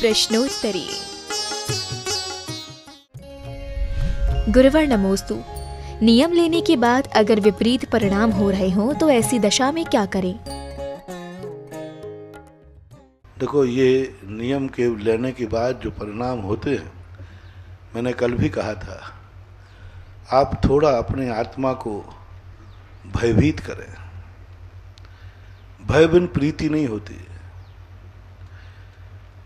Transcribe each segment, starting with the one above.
प्रश्नोत्तरी। गुरुवर नमोस्तु। नियम लेने के बाद अगर विपरीत परिणाम हो रहे हों तो ऐसी दशा में क्या करें? देखो, ये नियम के लेने के बाद जो परिणाम होते हैं, मैंने कल भी कहा था, आप थोड़ा अपने आत्मा को भयभीत करें। भय बिन प्रीति नहीं होती।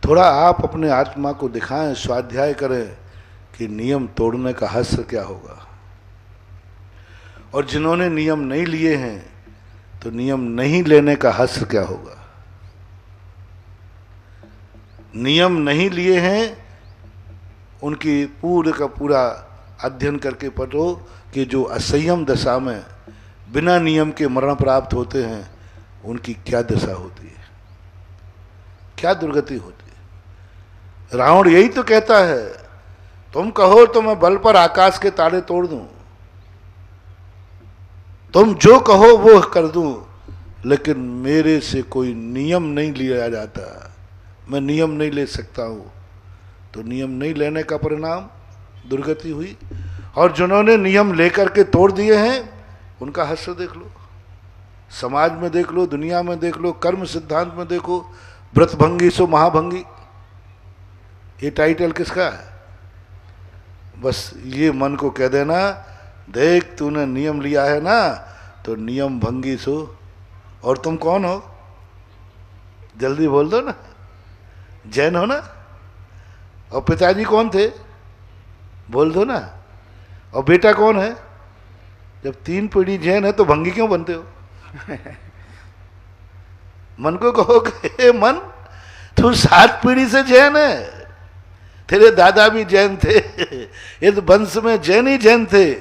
थोड़ा आप अपने आत्मा को दिखाएं, स्वाध्याय करें कि नियम तोड़ने का हश्र क्या होगा। और जिन्होंने नियम नहीं लिए हैं तो नियम नहीं लेने का हश्र क्या होगा। नियम नहीं लिए हैं उनकी पूरे का पूरा अध्ययन करके पढ़ो कि जो असंयम दशा में बिना नियम के मरण प्राप्त होते हैं उनकी क्या दशा होती है, क्या दुर्गति होती है। रावण यही तो कहता है, तुम कहो तो मैं बल पर आकाश के ताले तोड़ दूं, तुम जो कहो वो कर दूं, लेकिन मेरे से कोई नियम नहीं लिया जाता, मैं नियम नहीं ले सकता हूं। तो नियम नहीं लेने का परिणाम दुर्गति हुई। और जिन्होंने नियम लेकर के तोड़ दिए हैं उनका हश्र देख लो, समाज में देख लो, दुनिया में देख लो, कर्म सिद्धांत में देखो। व्रतभंगी सो महाभंगी, ये टाइटल किसका है? बस ये मन को कह देना, देख तूने नियम लिया है ना, तो नियम भंगी सो। और तुम कौन हो? जल्दी बोल दो ना। जैन हो ना? और पिताजी कौन थे? बोल दो ना। और बेटा कौन है? जब 3 पीढ़ी जैन है तो भंगी क्यों बनते हो? मन को कहो कि मन तू 7 पीढ़ी से जैन है, तेरे दादा भी जैन थे, इस वंश में जैन ही जैन थे,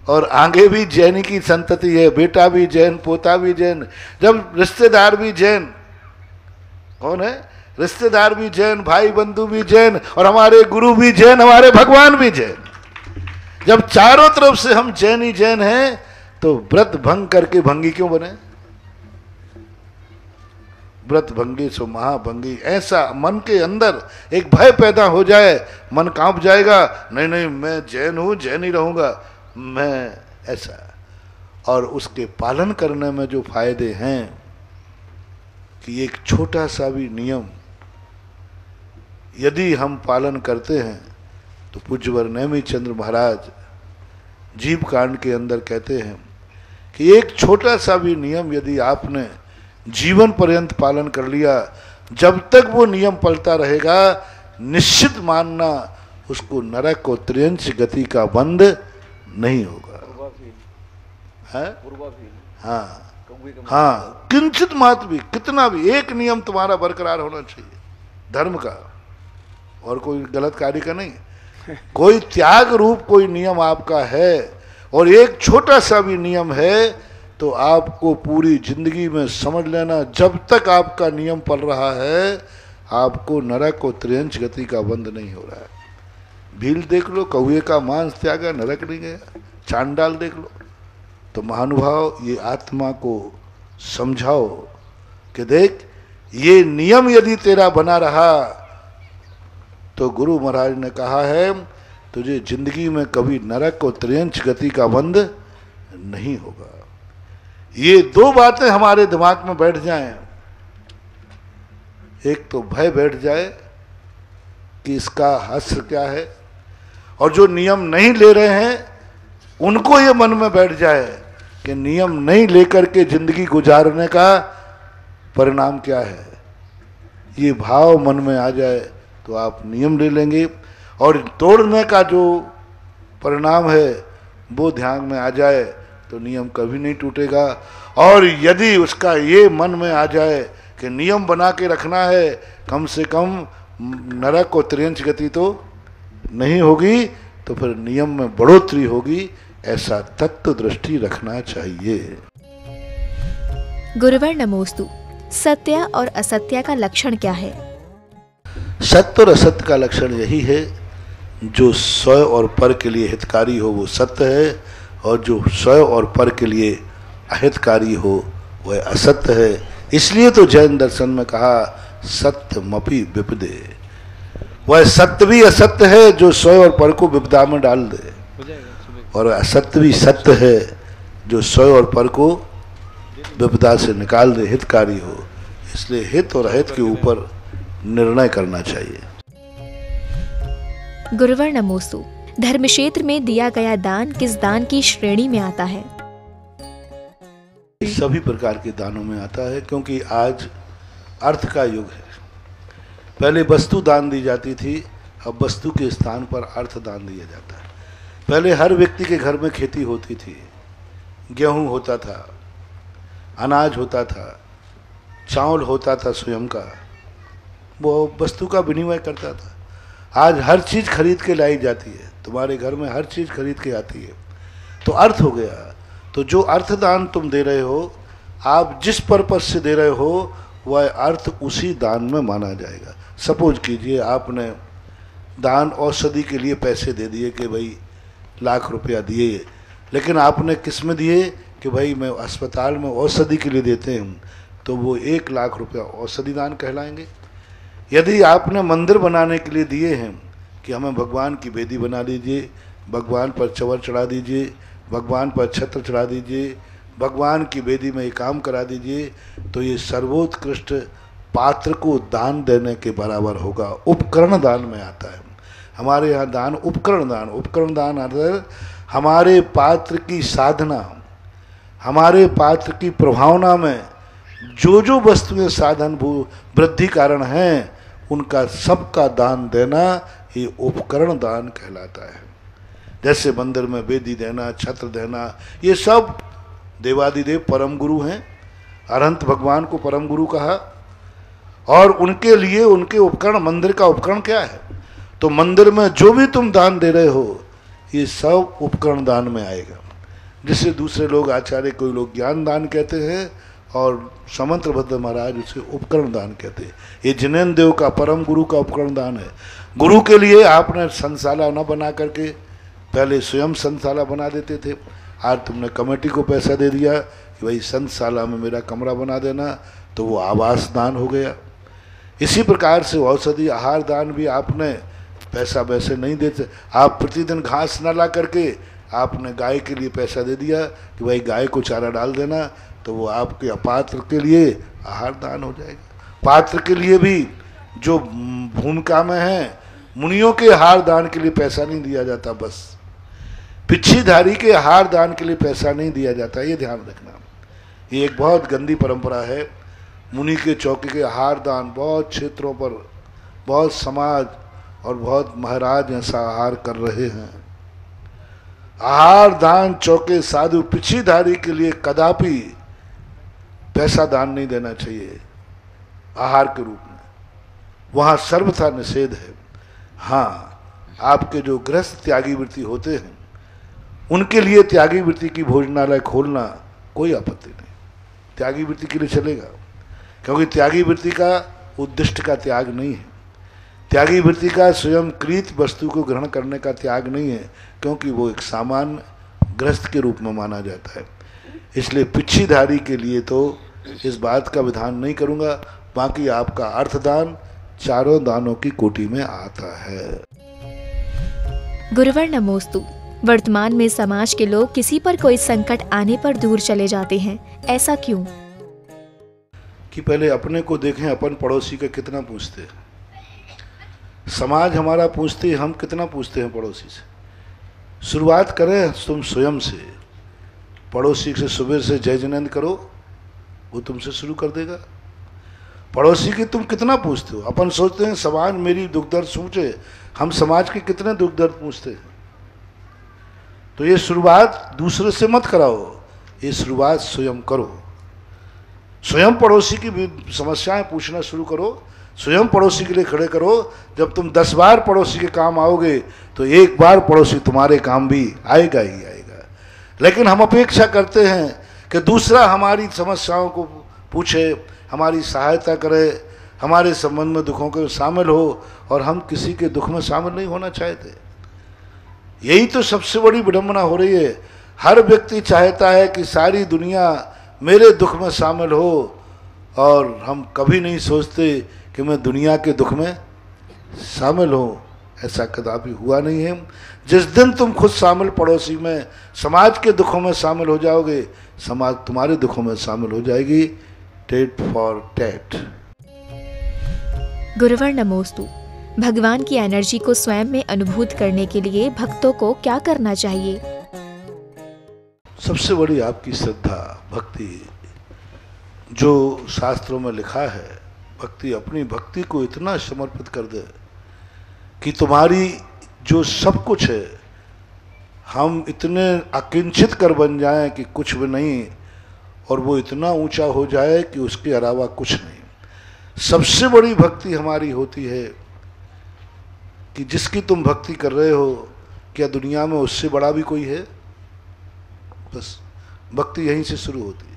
और आगे भी जैन की संतति है, बेटा भी जैन, पोता भी जैन, जब रिश्तेदार भी जैन। कौन है? रिश्तेदार भी जैन, भाई बंधु भी जैन, और हमारे गुरु भी जैन, हमारे भगवान भी जैन। जब चारों तरफ से हम जैन ही जैन हैं तो व्रत भंग करके भंगी क्यों बने? व्रत भंगी सो महाभंगी, ऐसा मन के अंदर एक भय पैदा हो जाए, मन कांप जाएगा, नहीं नहीं मैं जैन हूं, जैन ही रहूंगा, मैं ऐसा। और उसके पालन करने में जो फायदे हैं कि एक छोटा सा भी नियम यदि हम पालन करते हैं तो पूज्यवर नेमी चंद्र महाराज जीव कांड के अंदर कहते हैं कि एक छोटा सा भी नियम यदि आपने जीवन पर्यंत पालन कर लिया, जब तक वो नियम पलता रहेगा, निश्चित मानना उसको नरक और त्रियंश गति का बंध नहीं होगा। हाँ, किंचित मात्र भी, कितना भी एक नियम तुम्हारा बरकरार होना चाहिए धर्म का, और कोई गलत कार्य का नहीं। कोई त्याग रूप कोई नियम आपका है, और एक छोटा सा भी नियम है तो आपको पूरी जिंदगी में समझ लेना, जब तक आपका नियम पल रहा है आपको नरक और त्रियंश गति का बंध नहीं हो रहा है। भील देख लो, कौए का मांस त्यागा, नरक नहीं गया। चांडाल देख लो। तो महानुभाव, ये आत्मा को समझाओ कि देख ये नियम यदि तेरा बना रहा तो गुरु महाराज ने कहा है तुझे जिंदगी में कभी नरक और त्रियंश गति का बंध नहीं होगा। ये 2 बातें हमारे दिमाग में बैठ जाएं, एक तो भय बैठ जाए कि इसका हश्र क्या है, और जो नियम नहीं ले रहे हैं उनको ये मन में बैठ जाए कि नियम नहीं लेकर के जिंदगी गुजारने का परिणाम क्या है। ये भाव मन में आ जाए तो आप नियम ले लेंगे, और तोड़ने का जो परिणाम है वो ध्यान में आ जाए तो नियम कभी नहीं टूटेगा। और यदि उसका ये मन में आ जाए कि नियम बना के रखना है, कम से कम नरक और त्रियंश गति तो नहीं होगी, तो फिर नियम में बढ़ोतरी होगी, ऐसा तत्व दृष्टि रखना चाहिए। गुरुवर नमोस्तु। सत्य और असत्य का लक्षण क्या है? सत्य और असत्य का लक्षण यही है, जो स्वयं और पर के लिए हितकारी हो वो सत्य है, और जो स्वयं और पर के लिए अहितकारी हो वह असत्य है। इसलिए तो जैन दर्शन में कहा सत्यमपि विपदे, वह सत्य भी असत्य है जो स्वयं और पर को विपदा में डाल दे, और असत्य भी सत्य है जो स्वयं और पर को विपदा से निकाल दे, हितकारी हो। इसलिए हित और अहित के ऊपर निर्णय करना चाहिए। गुरुवर नमोस्तु। धर्म क्षेत्र में दिया गया दान किस दान की श्रेणी में आता है? सभी प्रकार के दानों में आता है, क्योंकि आज अर्थ का युग है। पहले वस्तु दान दी जाती थी, अब वस्तु के स्थान पर अर्थ दान दिया जाता है। पहले हर व्यक्ति के घर में खेती होती थी, गेहूं होता था, अनाज होता था, चावल होता था स्वयं का, वो वस्तु का विनिमय करता था। आज हर चीज़ खरीद के लाई जाती है, तुम्हारे घर में हर चीज़ खरीद के आती है, तो अर्थ हो गया। तो जो अर्थदान तुम दे रहे हो, आप जिस पर्पज से दे रहे हो वह अर्थ उसी दान में माना जाएगा। सपोज कीजिए आपने दान औषधि के लिए पैसे दे दिए कि भाई लाख रुपया दिए, लेकिन आपने किस में दिए कि भाई मैं अस्पताल में औषधि के लिए देते हैं, तो वो 1 लाख रुपया औषधि दान कहलाएंगे। यदि आपने मंदिर बनाने के लिए दिए हैं कि हमें भगवान की वेदी बना दीजिए, भगवान पर चवर चढ़ा दीजिए, भगवान पर छत्र चढ़ा दीजिए, भगवान की वेदी में ये काम करा दीजिए, तो ये सर्वोत्कृष्ट पात्र को दान देने के बराबर होगा। उपकरण दान में आता है। हमारे यहाँ दान उपकरण दान अर्थात हमारे पात्र की साधना, हमारे पात्र की प्रभावना में जो जो वस्तुएं साधन वृद्धि कारण हैं, उनका सबका दान देना ये उपकरण दान कहलाता है। जैसे मंदिर में वेदी देना, छत्र देना, ये सब देवादिदेव परम गुरु हैं। अरहंत भगवान को परम गुरु कहा, और उनके लिए उनके उपकरण, मंदिर का उपकरण क्या है? तो मंदिर में जो भी तुम दान दे रहे हो, ये सब उपकरण दान में आएगा। जिसे दूसरे लोग आचार्य, कोई लोग ज्ञान दान कहते हैं, और समंत्रभद्र महाराज उसे उपकरण दान कहते हैं। ये जिनेन्द्र देव का परम गुरु का उपकरण दान है। गुरु के लिए आपने संशाला न बना करके, पहले स्वयं संशाला बना देते थे, आज तुमने कमेटी को पैसा दे दिया कि भाई संशाला में मेरा कमरा बना देना, तो वो आवास दान हो गया। इसी प्रकार से औषधि आहार दान भी आपने पैसा वैसे नहीं देते, आप प्रतिदिन घास न ला करके आपने गाय के लिए पैसा दे दिया कि भाई गाय को चारा डाल देना, तो वो आपके अपात्र के लिए आहार दान हो जाएगा। पात्र के लिए भी जो भूमिका में है, मुनियों के आहार दान के लिए पैसा नहीं दिया जाता, बस पिच्छीधारी के आहार दान के लिए पैसा नहीं दिया जाता, ये ध्यान रखना। ये एक बहुत गंदी परंपरा है। मुनि के चौके के आहार दान बहुत क्षेत्रों पर, बहुत समाज और बहुत महाराज ऐसा आहार कर रहे हैं। आहार दान चौके साधु पिच्छीधारी के लिए कदापि पैसा दान नहीं देना चाहिए आहार के रूप में, वहाँ सर्वथा निषेध है। हाँ, आपके जो गृहस्थ त्यागी वृत्ति होते हैं, उनके लिए त्यागी वृत्ति की भोजनालय खोलना कोई आपत्ति नहीं, त्यागी वृत्ति के लिए चलेगा, क्योंकि त्यागी वृत्ति का उद्दिष्ट का त्याग नहीं है। त्यागी वृत्ति का स्वयं कृत वस्तु को ग्रहण करने का त्याग नहीं है, क्योंकि वो एक सामान्य गृहस्थ के रूप में माना जाता है। इसलिए पिच्छीधारी के लिए तो इस बात का विधान नहीं करूँगा। बाकी आपका अर्थदान चारों दानों की कोटि में आता है। गुरुवर नमोस्तु। वर्तमान में समाज के लोग किसी पर कोई संकट आने पर दूर चले जाते हैं, ऐसा क्यों? कि पहले अपने को देखें, अपन पड़ोसी का कितना पूछते हैं। समाज हमारा पूछते, हम कितना पूछते हैं पड़ोसी से। शुरुआत करें तुम स्वयं से। पड़ोसी से सुबह से जय जिनेन्द्र करो, वो तुमसे शुरू कर देगा। पड़ोसी की तुम कितना पूछते हो। अपन सोचते हैं समाज मेरी दुख दर्द पूछे, हम समाज के कितने दुख दर्द पूछते हैं। तो ये शुरुआत दूसरे से मत कराओ, ये शुरुआत स्वयं करो। स्वयं पड़ोसी की भी समस्याएं पूछना शुरू करो, स्वयं पड़ोसी के लिए खड़े करो। जब तुम 10 बार पड़ोसी के काम आओगे, तो एक बार पड़ोसी तुम्हारे काम भी आएगा ही आएगा। लेकिन हम अपेक्षा करते हैं कि दूसरा हमारी समस्याओं को पूछे, हमारी सहायता करे, हमारे संबंध में दुखों के शामिल हो, और हम किसी के दुख में शामिल नहीं होना चाहते। यही तो सबसे बड़ी विडंबना हो रही है। हर व्यक्ति चाहता है कि सारी दुनिया मेरे दुख में शामिल हो, और हम कभी नहीं सोचते कि मैं दुनिया के दुख में शामिल हो, ऐसा कदापि हुआ नहीं है। जिस दिन तुम खुद शामिल पड़ोसी में समाज के दुखों में शामिल हो जाओगे, समाज तुम्हारे दुखों में शामिल हो जाएगी। Tit for tat. गुरुवर नमोस्तु। भगवान की एनर्जी को स्वयं में अनुभूत करने के लिए भक्तों को क्या करना चाहिए? सबसे बड़ी आपकी श्रद्धा, भक्ति। जो शास्त्रों में लिखा है, भक्ति, अपनी भक्ति को इतना समर्पित कर दे कि तुम्हारी जो सब कुछ है, हम इतने अकिंचित कर बन जाएं कि कुछ भी नहीं, और वो इतना ऊंचा हो जाए कि उसके अलावा कुछ नहीं। सबसे बड़ी भक्ति हमारी होती है कि जिसकी तुम भक्ति कर रहे हो, क्या दुनिया में उससे बड़ा भी कोई है? बस भक्ति यहीं से शुरू होती है।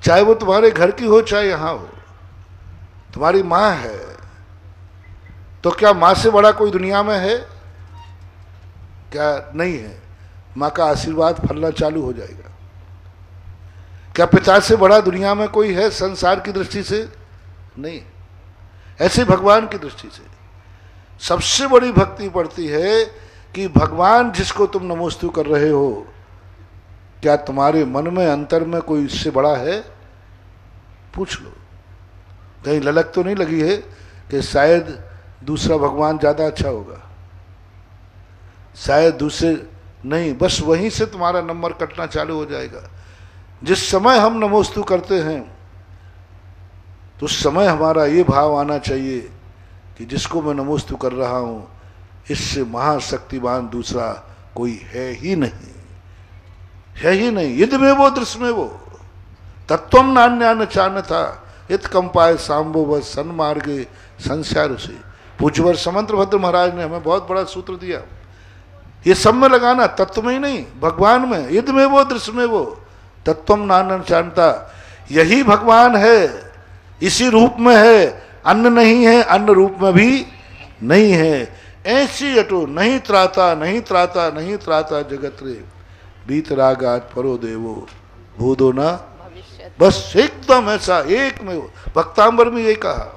चाहे वो तुम्हारे घर की हो, चाहे यहाँ हो। तुम्हारी माँ है, तो क्या माँ से बड़ा कोई दुनिया में है? क्या नहीं है? माँ का आशीर्वाद फलना चालू हो जाएगा। क्या पिता से बड़ा दुनिया में कोई है संसार की दृष्टि से? नहीं। ऐसे भगवान की दृष्टि से सबसे बड़ी भक्ति पड़ती है कि भगवान जिसको तुम नमोस्तु कर रहे हो, क्या तुम्हारे मन में अंतर में कोई इससे बड़ा है? पूछ लो। कहीं ललक तो नहीं लगी है कि शायद दूसरा भगवान ज्यादा अच्छा होगा, शायद दूसरे नहीं। बस वहीं से तुम्हारा नंबर कटना चालू हो जाएगा। जिस समय हम नमोस्तु करते हैं, तो उस समय हमारा ये भाव आना चाहिए कि जिसको मैं नमोस्तु कर रहा हूं, इससे महाशक्तिमान दूसरा कोई है ही नहीं, है ही नहीं। यद में वो दृश्य में वो तत्वम नान्यान चान था इत कंपाए सांबो व सन्मार्गे संसार से। पूज्यवर समंत्रभद्र महाराज ने हमें बहुत बड़ा सूत्र दिया। ये सब में लगाना, तत्व में ही नहीं, भगवान में। यद में वो दृश्य में वो तत्वम नान्यान चानता, यही भगवान है, इसी रूप में है, अन्न नहीं है, अन्न रूप में भी नहीं है। ऐसी अटो नहीं त्राता नहीं त्राता नहीं त्राता जगत रे, बीत रागात परो देवो भूदो ना। बस एकदम ऐसा एक में। भक्तांबर में यही कहा,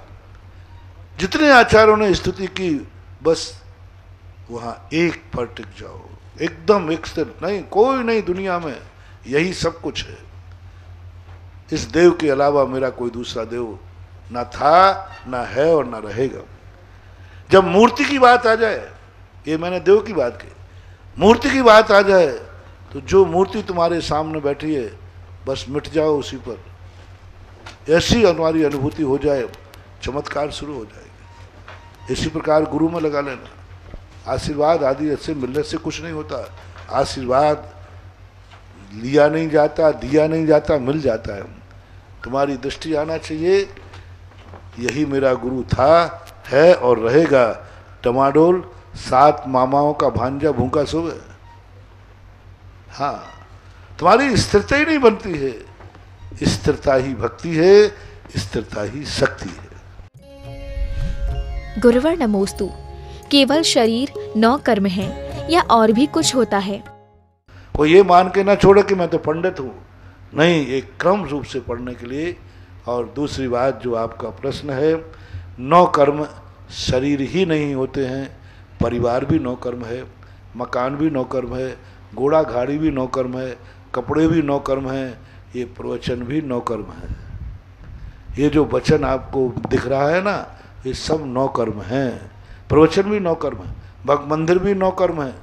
जितने आचार्यों ने स्तुति की, बस वहां एक पर टिक जाओ, एकदम एक स्थिर। नहीं, कोई नहीं दुनिया में, यही सब कुछ है। इस देव के अलावा मेरा कोई दूसरा देव ना था, ना है और ना रहेगा। जब मूर्ति की बात आ जाए, ये मैंने देव की बात की, मूर्ति की बात आ जाए, तो जो मूर्ति तुम्हारे सामने बैठी है, बस मिट जाओ उसी पर। ऐसी हमारी अनुभूति हो जाए, चमत्कार शुरू हो जाएगा। इसी प्रकार गुरु में लगा लेना। आशीर्वाद आदि ऐसे मिलने से कुछ नहीं होता। आशीर्वाद लिया नहीं जाता, दिया नहीं जाता, मिल जाता है। तुम्हारी दृष्टि आना चाहिए, यही मेरा गुरु था, है और रहेगा। टमाडोल 7 मामाओं का भांजा भूखा सोवे। हाँ, तुम्हारी स्थिरता ही नहीं बनती है। स्थिरता ही भक्ति है, स्थिरता ही शक्ति है। गुरुवर नमोस्तु। केवल शरीर 9 कर्म है या और भी कुछ होता है? कोई ये मान के ना छोड़े कि मैं तो पंडित हूँ। नहीं, एक क्रम रूप से पढ़ने के लिए। और दूसरी बात जो आपका प्रश्न है, 9 कर्म शरीर ही नहीं होते हैं, परिवार भी 9 कर्म है, मकान भी 9 कर्म है, घोड़ा गाड़ी भी 9 कर्म है, कपड़े भी 9 कर्म हैं, ये प्रवचन भी 9 कर्म है। ये जो वचन आपको दिख रहा है ना, ये सब 9 कर्म हैं। प्रवचन भी 9 कर्म है, भग मंदिर भी 9 कर्म है,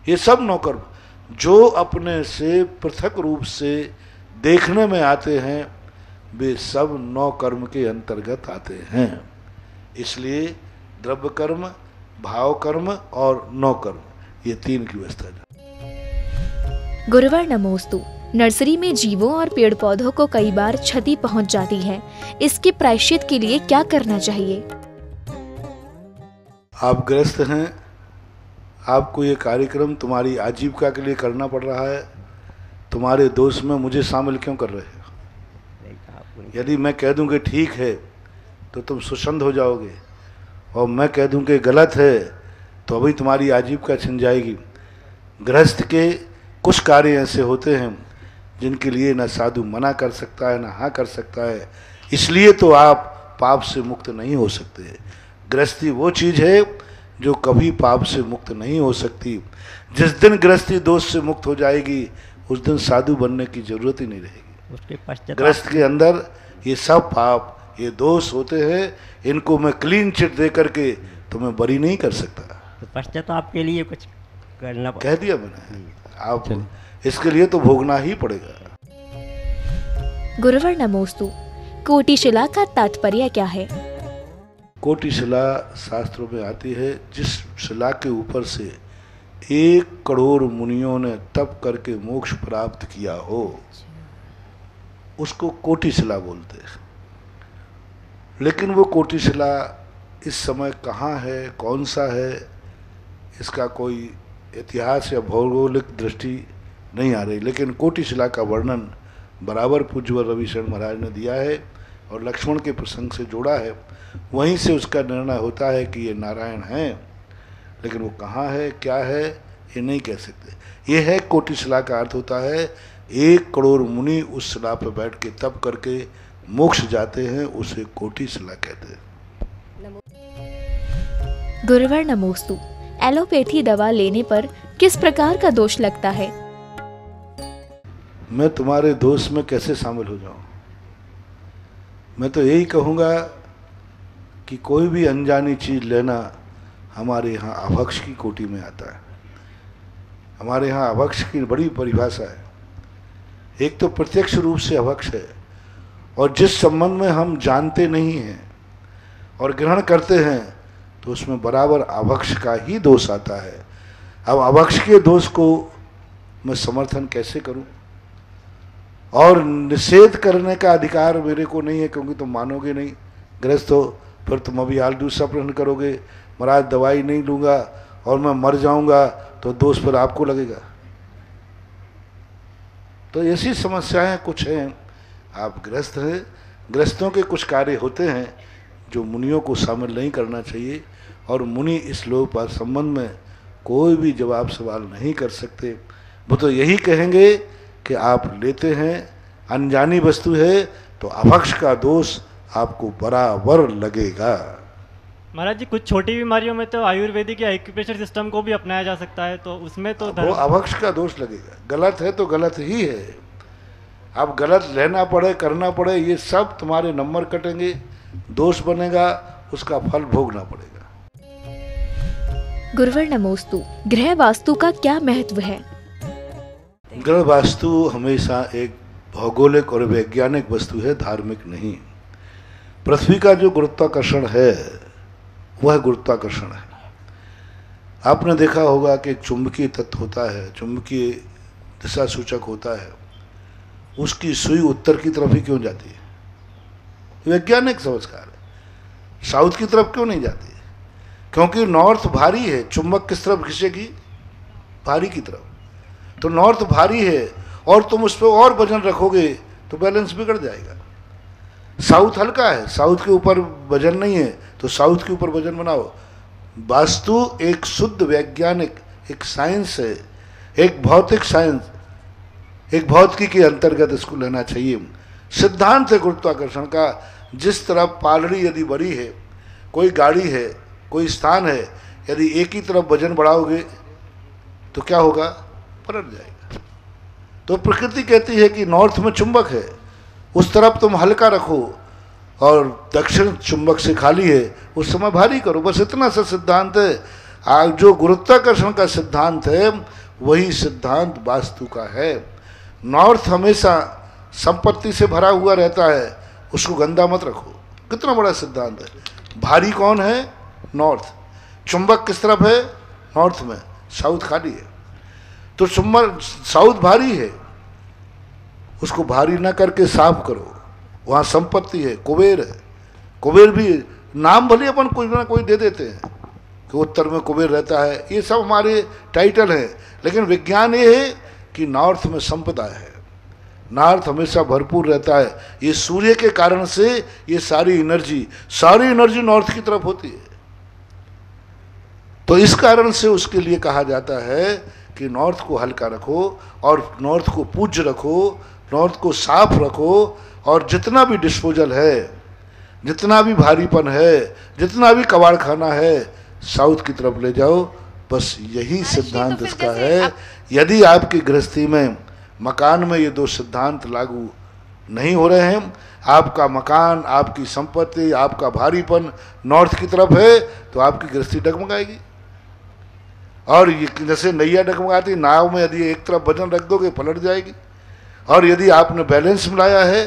ये सब 9 कर्म। जो अपने से पृथक रूप से देखने में आते हैं, वे सब 9 कर्म के अंतर्गत आते हैं। इसलिए द्रव्य कर्म, भाव कर्म और 9 कर्म, ये 3 की व्यवस्था है। गुरुवर नमोस्तु। नर्सरी में जीवों और पेड़ पौधों को कई बार क्षति पहुंच जाती है, इसके प्रायश्चित के लिए क्या करना चाहिए? आप ग्रस्त हैं, आपको ये कार्यक्रम तुम्हारी आजीविका के लिए करना पड़ रहा है, तुम्हारे दोष में मुझे शामिल क्यों कर रहे हो? यदि मैं कह दूं कि ठीक है तो तुम सुसंध हो जाओगे, और मैं कह दूं कि गलत है तो अभी तुम्हारी आजीविका छिन जाएगी। गृहस्थ के कुछ कार्य ऐसे होते हैं जिनके लिए न साधु मना कर सकता है, न हाँ कर सकता है। इसलिए तो आप पाप से मुक्त नहीं हो सकते। गृहस्थी वो चीज है जो कभी पाप से मुक्त नहीं हो सकती। जिस दिन गृहस्थी दोष से मुक्त हो जाएगी उस दिन साधु बनने की जरूरत ही नहीं रहेगी। उसके पश्चात गृहस्थ के अंदर ये सब पाप, ये दोष होते हैं, इनको मैं क्लीन चिट दे करके तुम्हें बरी नहीं कर सकता। तो पश्चात आपके लिए कुछ करना कह दिया मैंने, आप इसके लिए तो भोगना ही पड़ेगा। गुरुवर नमोस्तु, कोटिशिला का तात्पर्य क्या है? कोटिशिला शास्त्रों में आती है जिस शिला के ऊपर से 1 करोड़ मुनियों ने तप करके मोक्ष प्राप्त किया हो, उसको कोटिशिला बोलते हैं। लेकिन वो कोटिशिला इस समय कहाँ है, कौन सा है, इसका कोई इतिहास या भौगोलिक दृष्टि नहीं आ रही। लेकिन कोटिशिला का वर्णन बराबर पूज्यवर रविशरण महाराज ने दिया है और लक्ष्मण के प्रसंग से जोड़ा है। वहीं से उसका निर्णय होता है कि ये नारायण हैं, लेकिन वो कहाँ है, क्या है, ये नहीं कह सकते। ये है कोटिशिला का अर्थ होता है 1 करोड़ मुनि उस शिला पर बैठ के तप करके मोक्ष जाते हैं, उसे कोटिशिला कहते हैं। गुरुवर नमोस्तु, एलोपैथी दवा लेने पर किस प्रकार का दोष लगता है? मैं तुम्हारे दोष में कैसे शामिल हो जाऊं? मैं तो यही कहूँगा कि कोई भी अनजानी चीज़ लेना हमारे यहाँ अभक्ष की कोटि में आता है। हमारे यहाँ अभक्ष की बड़ी परिभाषा है। एक तो प्रत्यक्ष रूप से अभक्ष है, और जिस संबंध में हम जानते नहीं हैं और ग्रहण करते हैं तो उसमें बराबर अभक्ष का ही दोष आता है। अब अभक्ष के दोष को मैं समर्थन कैसे करूं? और निषेध करने का अधिकार मेरे को नहीं है, क्योंकि तुम मानोगे नहीं, गृहस्थ हो, फिर तुम अभी हाल दूसरा प्रश्न करोगे, महाराज दवाई नहीं लूँगा और मैं मर जाऊँगा तो दोष पर आपको लगेगा। तो ऐसी समस्याएं कुछ हैं। आप गृहस्थ हैं, गृहस्थों के कुछ कार्य होते हैं जो मुनियों को शामिल नहीं करना चाहिए, और मुनि इस लोक पर संबंध में कोई भी जवाब सवाल नहीं कर सकते। वो तो यही कहेंगे कि आप लेते हैं, अनजानी वस्तु है तो अभक्ष का दोष आपको बराबर लगेगा। महाराज जी, कुछ छोटी बीमारियों में तो आयुर्वेदिक या एक्यूप्रेशर सिस्टम को भी अपनाया जा सकता है, तो उसमें तो वो अभक्ष का दोष लगेगा। गलत है तो गलत ही है। अब गलत लेना पड़े, करना पड़े, ये सब तुम्हारे नंबर कटेंगे, दोष बनेगा, उसका फल भोगना पड़ेगा। गुरुवर नमोस्तु, गृह वास्तु का क्या महत्व है? गृह वास्तु हमेशा एक भौगोलिक और वैज्ञानिक वस्तु है, धार्मिक नहीं। पृथ्वी का जो गुरुत्वाकर्षण है वह गुरुत्वाकर्षण है। आपने देखा होगा कि एक चुंबकीय तत्व होता है, चुंबकीय दिशा सूचक होता है, उसकी सुई उत्तर की तरफ ही क्यों जाती है? वैज्ञानिक संस्कार है। साउथ की तरफ क्यों नहीं जाती? क्योंकि नॉर्थ भारी है। चुंबक किस तरफ खींचेगी? भारी की तरफ। तो नॉर्थ भारी है और तुम उस पर और वजन रखोगे तो बैलेंस बिगड़ जाएगा। साउथ हल्का है, साउथ के ऊपर वजन नहीं है, तो साउथ के ऊपर वजन बनाओ। वास्तु एक शुद्ध वैज्ञानिक, एक साइंस है, एक भौतिक साइंस, एक भौतिकी के अंतर्गत इसको लेना चाहिए। सिद्धांत है गुरुत्वाकर्षण का। जिस तरफ पालड़ी यदि बड़ी है, कोई गाड़ी है, कोई स्थान है, यदि एक ही तरफ वजन बढ़ाओगे तो क्या होगा? पलट जाएगा। तो प्रकृति कहती है कि नॉर्थ में चुंबक है, उस तरफ तुम हल्का रखो, और दक्षिण चुंबक से खाली है, उस समय भारी करो। बस इतना सा सिद्धांत है। आज जो गुरुत्वाकर्षण का सिद्धांत है वही सिद्धांत वास्तु का है। नॉर्थ हमेशा संपत्ति से भरा हुआ रहता है, उसको गंदा मत रखो। कितना बड़ा सिद्धांत है। भारी कौन है? नॉर्थ। चुंबक किस तरफ है? नॉर्थ में। साउथ खाली है। तो चुंबक साउथ भारी है, उसको भारी ना करके साफ करो। वहाँ संपत्ति है, कुबेर है। कुबेर भी नाम भले अपन कोई ना कोई दे देते हैं कि उत्तर में कुबेर रहता है, ये सब हमारे टाइटल हैं, लेकिन विज्ञान ये है कि नॉर्थ में संपदा है। नॉर्थ हमेशा भरपूर रहता है। ये सूर्य के कारण से ये सारी एनर्जी नॉर्थ की तरफ होती है। तो इस कारण से उसके लिए कहा जाता है कि नॉर्थ को हल्का रखो और नॉर्थ को पूज्य रखो, नॉर्थ को साफ रखो, और जितना भी डिस्पोजल है जितना भी भारीपन है, जितना भी कबाड़ खाना है, साउथ की तरफ ले जाओ। बस यही सिद्धांत इसका है। यदि आपकी गृहस्थी में, मकान में ये 2 सिद्धांत लागू नहीं हो रहे हैं, आपका मकान, आपकी संपत्ति, आपका भारीपन नॉर्थ की तरफ है, तो आपकी गृहस्थी डगमगाएगी। और ये जैसे नैया डगमगाती, नाव में यदि एक तरफ वजन रख दोगे पलट जाएगी। और यदि आपने बैलेंस मिलाया है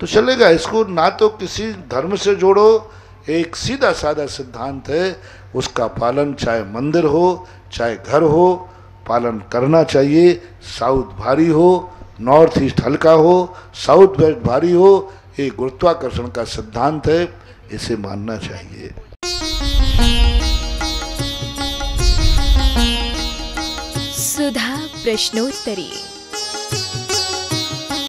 तो चलेगा। इसको ना तो किसी धर्म से जोड़ो, एक सीधा साधा सिद्धांत है, उसका पालन चाहे मंदिर हो चाहे घर हो, पालन करना चाहिए। साउथ भारी हो, नॉर्थ ईस्ट हल्का हो, साउथ वेस्ट भारी हो, ये गुरुत्वाकर्षण का सिद्धांत है, इसे मानना चाहिए। सुधा प्रश्नोत्तरी।